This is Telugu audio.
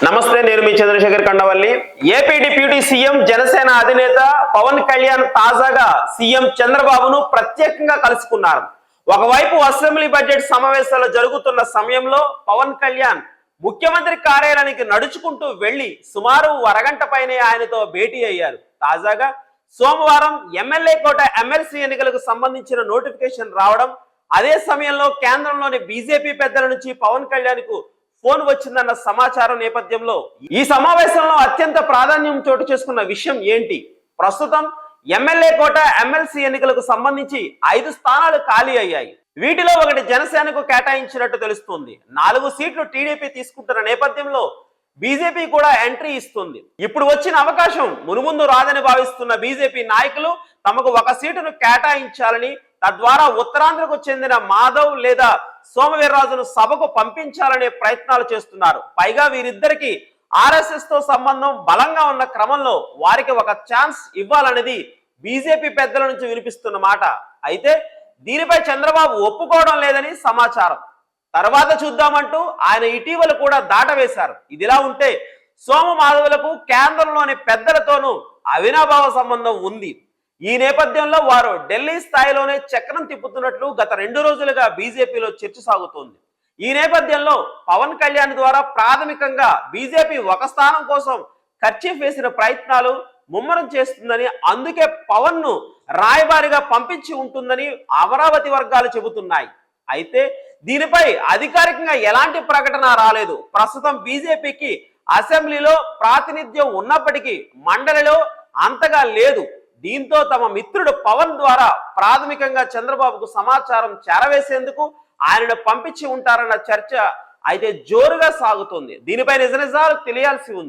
నమస్తే, నేను మీ Chandrasekhar Kandavalli. AP deputy CM Janasena అధినేత పవన్ కళ్యాణ్ తాజాగా సీఎం చంద్రబాబును ప్రత్యేకంగా కలుసుకున్నారు. ఒకవైపు అసెంబ్లీ బడ్జెట్ సమావేశాలు జరుగుతున్న సమయంలో పవన్ కళ్యాణ్ ముఖ్యమంత్రి కార్యాలయానికి నడుచుకుంటూ వెళ్లి సుమారు అరగంట పైనే ఆయనతో భేటీ అయ్యారు. తాజాగా సోమవారం ఎమ్మెల్యే కోట ఎమ్మెల్సీ ఎన్నికలకు సంబంధించిన నోటిఫికేషన్ రావడం, అదే సమయంలో కేంద్రంలోని బీజేపీ పెద్దల నుంచి పవన్ కళ్యాణ్ కు ఫోన్ వచ్చిందన్న సమాచారం నేపథ్యంలో ఈ సమావేశంలో అత్యంత ప్రాధాన్యం చోటు చేసుకున్న విషయం ఏంటి? ప్రస్తుతం ఎమ్మెల్యే కోట ఎమ్మెల్సీ ఎన్నికలకు సంబంధించి 5 స్థానాలు ఖాళీ అయ్యాయి. వీటిలో ఒకటి జనసేనకు కేటాయించినట్టు తెలుస్తుంది. 4 సీట్లు టీడీపీ తీసుకుంటున్న నేపథ్యంలో బీజేపీ కూడా ఎంట్రీ ఇస్తుంది. ఇప్పుడు వచ్చిన అవకాశం మునుముందు రాదని భావిస్తున్న బీజేపీ నాయకులు తమకు 1 సీటును కేటాయించాలని, తద్వారా ఉత్తరాంధ్రకు చెందిన మాధవ్ లేదా సోమవీర్రాజును సభకు పంపించాలనే ప్రయత్నాలు చేస్తున్నారు. పైగా వీరిద్దరికి ఆర్ఎస్ఎస్ తో సంబంధం బలంగా ఉన్న క్రమంలో వారికి 1 ఛాన్స్ ఇవ్వాలనేది బీజేపీ పెద్దల నుంచి వినిపిస్తున్న మాట. అయితే దీనిపై చంద్రబాబు ఒప్పుకోవడం లేదని సమాచారం. తర్వాత చూద్దామంటూ ఆయన ఇటీవల కూడా దాటవేశారు. ఇదిలా ఉంటే సోమ మాధవులకు కేంద్రంలోని పెద్దలతోనూ అవినాభావ సంబంధం ఉంది. ఈ నేపథ్యంలో వారు ఢిల్లీ స్థాయిలోనే చక్రం తిప్పుతున్నట్లు గత 2 రోజులుగా బీజేపీలో చర్చ సాగుతోంది. ఈ నేపథ్యంలో పవన్ కళ్యాణ్ ద్వారా ప్రాథమికంగా బీజేపీ 1 స్థానం కోసం ఖర్చీఫ్ వేసిన ప్రయత్నాలు ముమ్మరం చేస్తుందని, అందుకే పవన్ ను రాయబారిగా పంపించి ఉంటుందని అమరావతి వర్గాలు చెబుతున్నాయి. అయితే దీనిపై అధికారికంగా ఎలాంటి ప్రకటన రాలేదు. ప్రస్తుతం బీజేపీకి అసెంబ్లీలో ప్రాతినిధ్యం ఉన్నప్పటికీ మండలిలో అంతగా లేదు. దీంతో తమ మిత్రుడు పవన్ ద్వారా ప్రాథమికంగా చంద్రబాబుకు సమాచారం చేరవేసేందుకు ఆయనను పంపించి ఉంటారన్న చర్చ అయితే జోరుగా సాగుతోంది. దీనిపై నిజాలు తెలియాల్సి ఉంది.